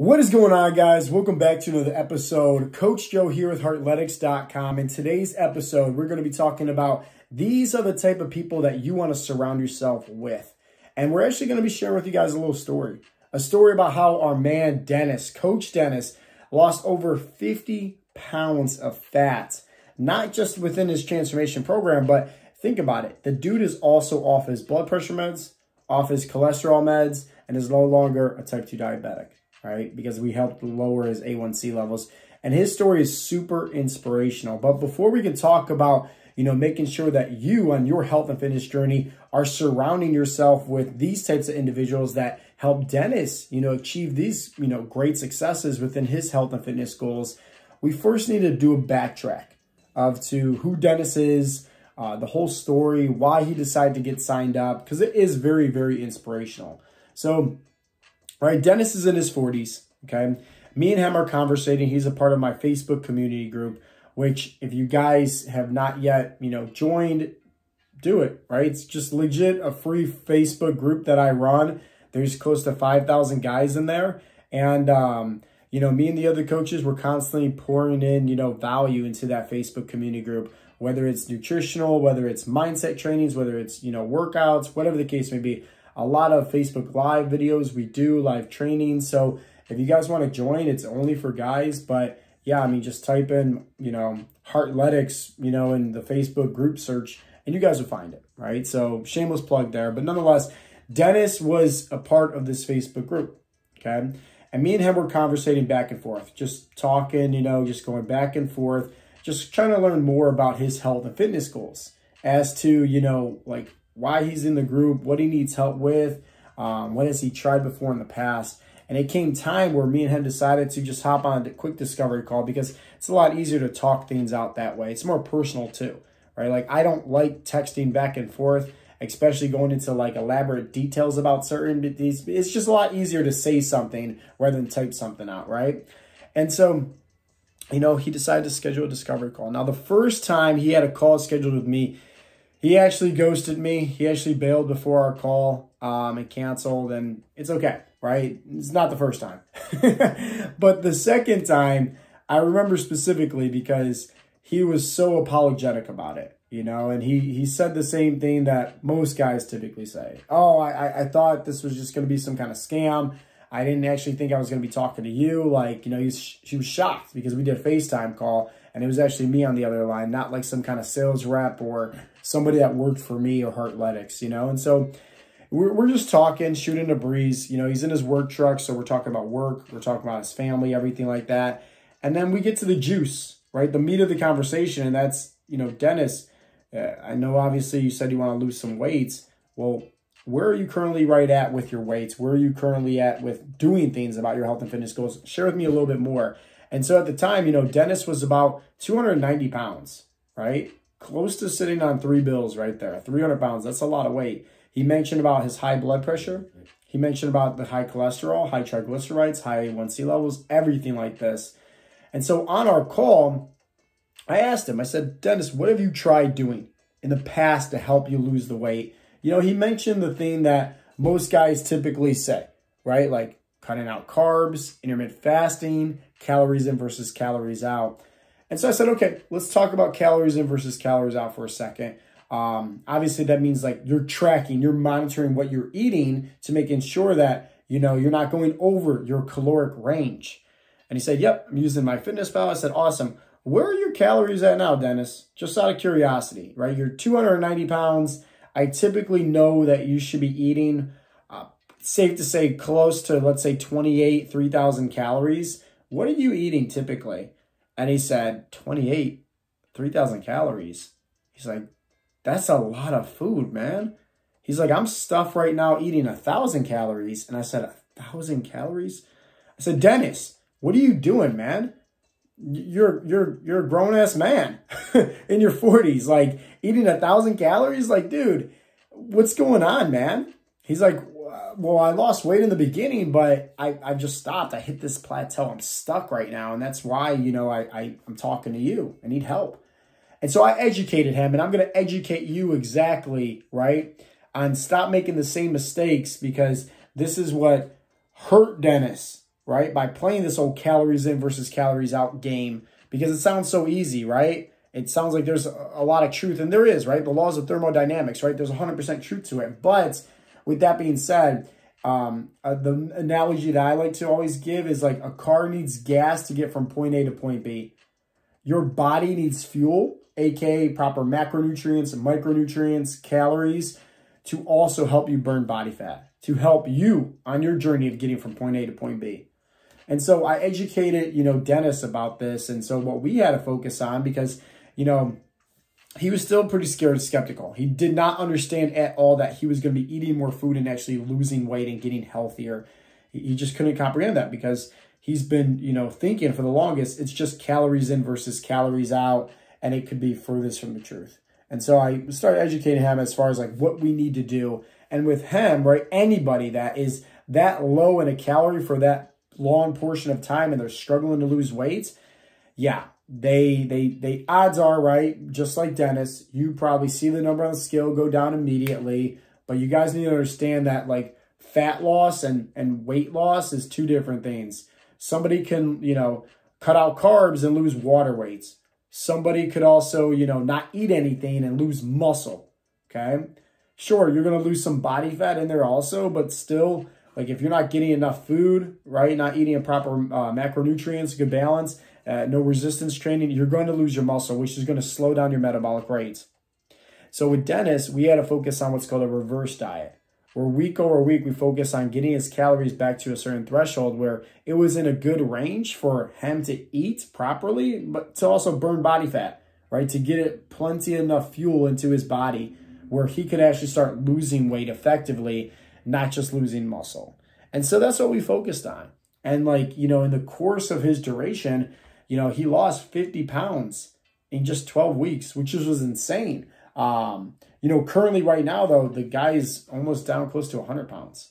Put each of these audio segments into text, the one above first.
What is going on, guys? Welcome back to another episode. Coach Joe here with Heartletics.com. In today's episode, we're going to be talking about these are the type of people that you want to surround yourself with. And we're actually going to be sharing with you guys a little story. A story about how our man Denis, Coach Denis, lost over 50 pounds of fat. Not just within his transformation program, but think about it. The dude is also off his blood pressure meds, off his cholesterol meds, and is no longer a type 2 diabetic. Right? Because we helped lower his A1C levels. And his story is super inspirational. But before we can talk about, making sure that you on your health and fitness journey are surrounding yourself with these types of individuals that help Denis, achieve these, great successes within his health and fitness goals, we first need to do a backtrack to who Denis is, the whole story, why he decided to get signed up, because it is very, very inspirational. So, right, Denis is in his 40s, okay? Me and him are conversating. He's a part of my Facebook community group, which if you guys have not yet, joined, do it, right? It's just legit a free Facebook group that I run. There's close to 5,000 guys in there. And, me and the other coaches, we're constantly pouring in, value into that Facebook community group, whether it's nutritional, whether it's mindset trainings, whether it's, workouts, whatever the case may be. A lot of Facebook Live videos we do, live training. So if you guys want to join, it's only for guys. But yeah, just type in, Heartletics, in the Facebook group search, and you guys will find it, right? So shameless plug there. But nonetheless, Denis was a part of this Facebook group, okay? And me and him were conversating back and forth, just talking, just going back and forth, just trying to learn more about his health and fitness goals as to, why he's in the group, what he needs help with, what has he tried before in the past. And it came time where me and him decided to just hop on a quick discovery call because it's a lot easier to talk things out that way. It's more personal too, right? Like I don't like texting back and forth, especially going into like elaborate details about certain these. It's just a lot easier to say something rather than type something out, right? And so, he decided to schedule a discovery call. Now, the first time he had a call scheduled with me, he actually ghosted me. He actually bailed before our call and canceled, and it's okay, right? It's not the first time. But the second time, I remember specifically because he was so apologetic about it, and he said the same thing that most guys typically say. Oh, I thought this was just going to be some kind of scam. I didn't actually think I was going to be talking to you. She was shocked because we did a FaceTime call, and it was actually me on the other line, not like some kind of sales rep or somebody that worked for me or Heartletics, And so we're just talking, shooting a breeze. He's in his work truck, so we're talking about work. We're talking about his family, everything like that. And then we get to the juice, right? The meat of the conversation, and that's, Denis, I know obviously you said you want to lose some weights. Well, where are you currently right at with your weights? Where are you currently at with doing things about your health and fitness goals? Share with me a little bit more. And so at the time, Denis was about 290 pounds, right? Close to sitting on 3 bills right there. 300 pounds, that's a lot of weight. He mentioned about his high blood pressure. He mentioned about the high cholesterol, high triglycerides, high A1C levels, everything like this. And so on our call, I asked him, I said, Denis, what have you tried doing in the past to help you lose the weight? He mentioned the thing that most guys typically say, right? Like cutting out carbs, intermittent fasting, calories in versus calories out. And so I said, okay, let's talk about calories in versus calories out for a second. Obviously, that means like you're tracking, you're monitoring what you're eating to making sure that, you're not going over your caloric range. And he said, yep, I'm using MyFitnessPal. I said, awesome. Where are your calories at now, Denis? Just out of curiosity, right? You're 290 pounds. I typically know that you should be eating, safe to say, close to, let's say, 3,000 calories. What are you eating typically? And he said, 3,000 calories. He's like, that's a lot of food, man. He's like, I'm stuffed right now eating 1,000 calories. And I said, 1,000 calories? I said, Denis, what are you doing, man? You're a grown-ass man in your 40s, like eating 1,000 calories. Like, dude, what's going on, man? He's like, well, I lost weight in the beginning, but I just stopped. I hit this plateau. I'm stuck right now. And that's why, I'm talking to you. I need help. And so I educated him, and I'm going to educate you exactly, right, on stop making the same mistakes, because this is what hurt Denis, right? By playing this whole calories in versus calories out game, because it sounds so easy, right? It sounds like there's a lot of truth, and there is, right? The laws of thermodynamics, right? There's 100% truth to it. But with that being said, the analogy that I like to always give is like a car needs gas to get from point A to point B. Your body needs fuel, aka proper macronutrients, micronutrients, calories, to also help you burn body fat, to help you on your journey of getting from point A to point B. And so I educated, Denis about this. And so what we had to focus on, because, he was still pretty scared and skeptical. He did not understand at all that he was going to be eating more food and actually losing weight and getting healthier. He just couldn't comprehend that, because he's been, thinking for the longest, it's just calories in versus calories out, and it could be furthest from the truth. And so I started educating him as far as like what we need to do. And with him, right, anybody that is that low in a calorie for that long portion of time and they're struggling to lose weight, yeah, they odds are, right, just like Denis, you probably see the number on the scale go down immediately. But you guys need to understand that like fat loss and weight loss is two different things. Somebody can, cut out carbs and lose water weights. Somebody could also, not eat anything and lose muscle, okay? Sure, you're going to lose some body fat in there also, but still, like if you're not getting enough food, right, not eating a proper macronutrients, good balance, no resistance training, you're going to lose your muscle, which is going to slow down your metabolic rates. So with Denis, we had to focus on what's called a reverse diet, where week over week, we focus on getting his calories back to a certain threshold where it was in a good range for him to eat properly, but to also burn body fat, right? To get it plenty enough fuel into his body where he could actually start losing weight effectively, not just losing muscle. And so that's what we focused on. And like, in the course of his duration, he lost 50 pounds in just 12 weeks, which was insane. Currently right now, though, the guy's almost down close to 100 pounds.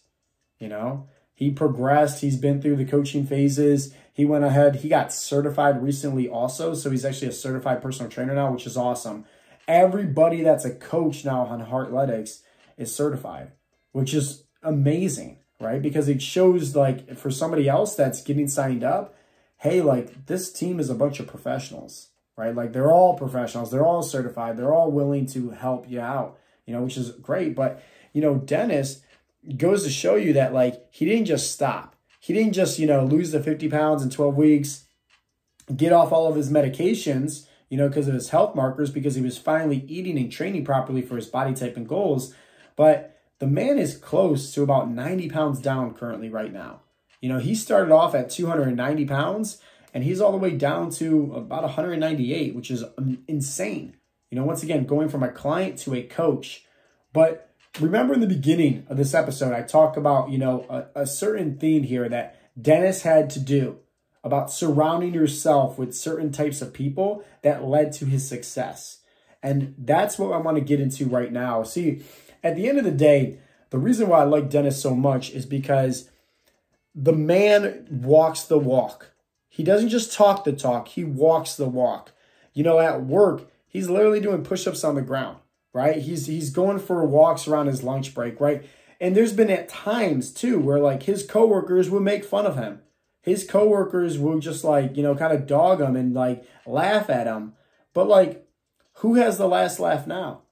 He progressed. He's been through the coaching phases. He went ahead. He got certified recently also. So he's actually a certified personal trainer now, which is awesome. Everybody that's a coach now on Heartletics is certified, which is amazing, right? Because it shows like for somebody else that's getting signed up, hey, like this team is a bunch of professionals, right? Like they're all professionals. They're all certified. They're all willing to help you out, which is great. But, Denis goes to show you that like he didn't just stop. He didn't just, lose the 50 pounds in 12 weeks, get off all of his medications, because of his health markers, because he was finally eating and training properly for his body type and goals. But the man is close to about 90 pounds down currently right now. He started off at 290 pounds and he's all the way down to about 198, which is insane. Once again, going from a client to a coach. But remember in the beginning of this episode, I talk about, a certain theme here that Denis had to do about surrounding yourself with certain types of people that led to his success. And that's what I want to get into right now. See, at the end of the day, the reason why I like Denis so much is because the man walks the walk. He doesn't just talk the talk, he walks the walk. At work, he's literally doing push-ups on the ground, right? He's going for walks around his lunch break, right? And there's been at times too where like his coworkers would make fun of him. His coworkers will just like, kind of dog him and like laugh at him. But like, who has the last laugh now?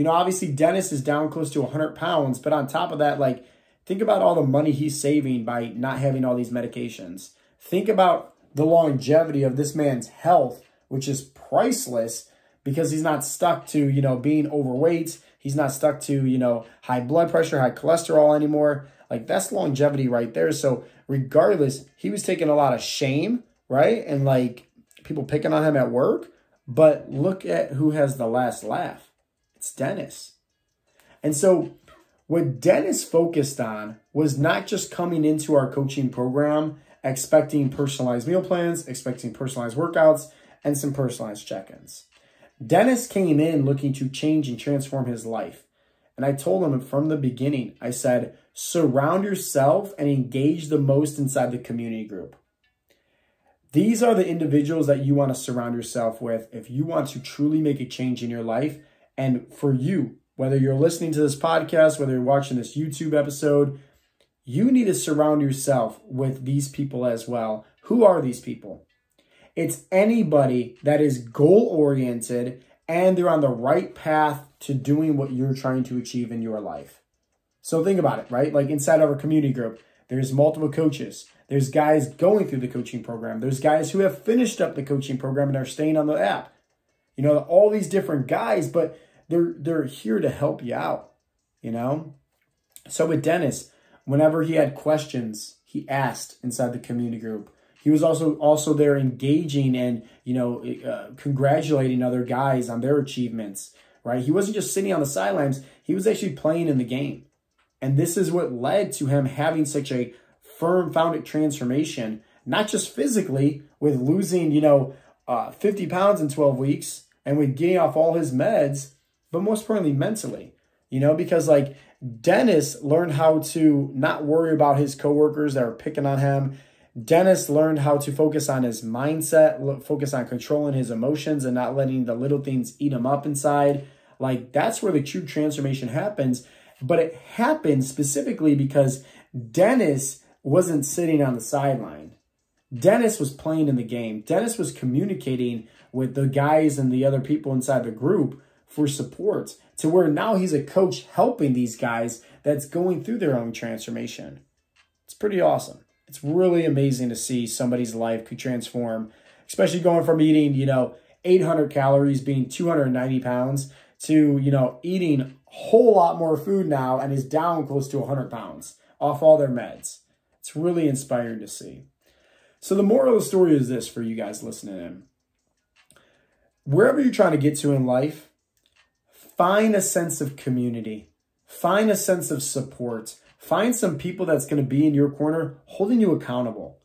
Obviously Denis is down close to 100 pounds. But on top of that, like, think about all the money he's saving by not having all these medications. Think about the longevity of this man's health, which is priceless because he's not stuck to, being overweight. He's not stuck to, high blood pressure, high cholesterol anymore. Like, that's longevity right there. So regardless, he was taking a lot of shame, right? And like people picking on him at work. But look at who has the last laugh. It's Denis. And so what Denis focused on was not just coming into our coaching program expecting personalized meal plans, expecting personalized workouts, and some personalized check-ins. Denis came in looking to change and transform his life. And I told him from the beginning, I said, surround yourself and engage the most inside the community group. These are the individuals that you want to surround yourself with if you want to truly make a change in your life. And for you, whether you're listening to this podcast, whether you're watching this YouTube episode, you need to surround yourself with these people as well. Who are these people? It's anybody that is goal-oriented and they're on the right path to doing what you're trying to achieve in your life. So think about it, right? Like inside of our community group, there's multiple coaches. There's guys going through the coaching program. There's guys who have finished up the coaching program and are staying on the app. You know, all these different guys, but they're here to help you out, you know? So with Denis, whenever he had questions, he asked inside the community group. He was also there engaging and, you know, congratulating other guys on their achievements, right? He wasn't just sitting on the sidelines. He was actually playing in the game. And this is what led to him having such a firm founded transformation, not just physically with losing, you know, 50 pounds in 12 weeks and with getting off all his meds, but most importantly, mentally, you know, because like Denis learned how to not worry about his coworkers that are picking on him. Denis learned how to focus on his mindset, focus on controlling his emotions and not letting the little things eat him up inside. Like that's where the true transformation happens. But it happened specifically because Denis wasn't sitting on the sideline. Denis was playing in the game. Denis was communicating with the guys and the other people inside the group for support to where now he's a coach helping these guys that's going through their own transformation. It's pretty awesome. It's really amazing to see somebody's life could transform, especially going from eating, you know, 800 calories, being 290 pounds to, you know, eating a whole lot more food now and is down close to 100 pounds off all their meds. It's really inspiring to see. So the moral of the story is this for you guys listening in. Wherever you're trying to get to in life, find a sense of community. Find a sense of support. Find some people that's going to be in your corner holding you accountable.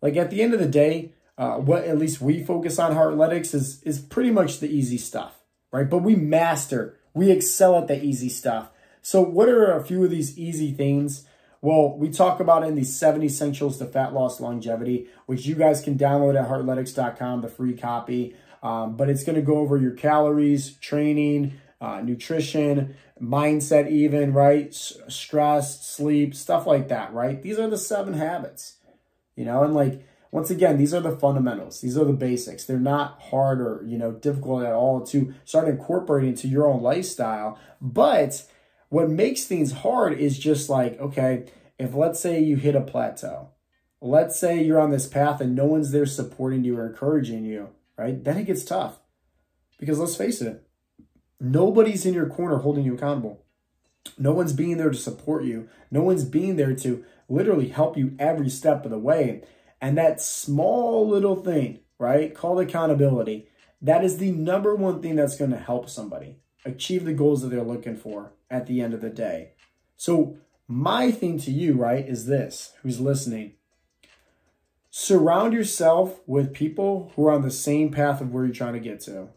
Like at the end of the day, what at least we focus on Heartletics is pretty much the easy stuff, right? But we excel at the easy stuff. So what are a few of these easy things? Well, we talk about in the 7 Essentials to Fat Loss Longevity, which you guys can download at heartletics.com, the free copy. But it's going to go over your calories, training, nutrition, mindset even, right? Stress, sleep, stuff like that, right? These are the 7 habits, you know, and like, once again, these are the fundamentals. These are the basics. They're not hard or, you know, difficult at all to start incorporating into your own lifestyle. But what makes things hard is just like, okay, if let's say you hit a plateau, let's say you're on this path and no one's there supporting you or encouraging you, right? Then it gets tough because let's face it, nobody's in your corner holding you accountable. No one's being there to support you. No one's being there to literally help you every step of the way. And that small little thing, right, called accountability, that is the #1 thing that's going to help somebody achieve the goals that they're looking for at the end of the day. So my thing to you, right, is this, who's listening. Surround yourself with people who are on the same path of where you're trying to get to.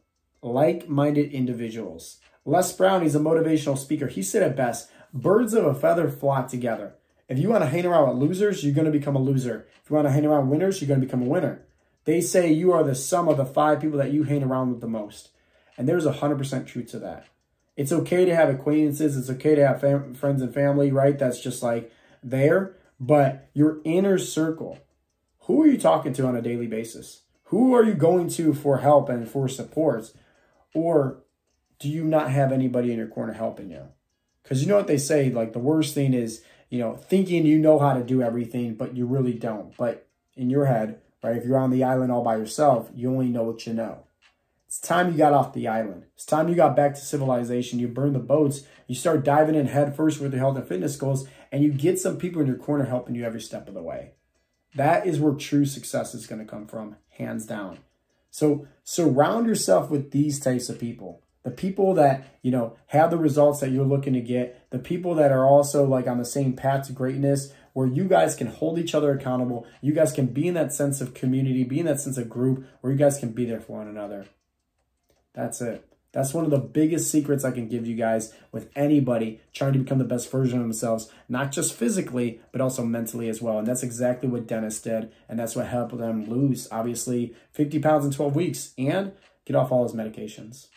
Like-minded individuals. Les Brown, he's a motivational speaker. He said it best, birds of a feather flock together. If you want to hang around with losers, you're going to become a loser. If you want to hang around winners, you're going to become a winner. They say you are the sum of the 5 people that you hang around with the most. And there's 100% truth to that. It's okay to have acquaintances. It's okay to have friends and family, right? That's just like there. But your inner circle, who are you talking to on a daily basis? Who are you going to for help and for support? Or do you not have anybody in your corner helping you? Because you know what they say, like the worst thing is, you know, thinking you know how to do everything, but you really don't. But in your head, right, if you're on the island all by yourself, you only know what you know. It's time you got off the island. It's time you got back to civilization. You burn the boats. You start diving in head first with your health and fitness goals, and you get some people in your corner helping you every step of the way. That is where true success is going to come from, hands down. So surround yourself with these types of people. The people that, you know, have the results that you're looking to get. The people that are also like on the same path to greatness, where you guys can hold each other accountable. You guys can be in that sense of community, be in that sense of group, where you guys can be there for one another. That's it. That's one of the biggest secrets I can give you guys with anybody trying to become the best version of themselves, not just physically, but also mentally as well. And that's exactly what Denis did. And that's what helped him lose, obviously, 50 pounds in 12 weeks and get off all his medications.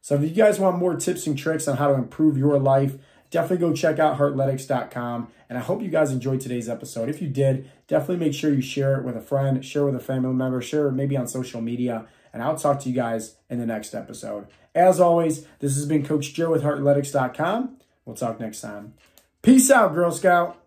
So if you guys want more tips and tricks on how to improve your life, definitely go check out Heartletics.com. And I hope you guys enjoyed today's episode. If you did, definitely make sure you share it with a friend, share with a family member, share it maybe on social media. And I'll talk to you guys in the next episode. As always, this has been Coach Joe with Heartletics.com. We'll talk next time. Peace out, Girl Scout.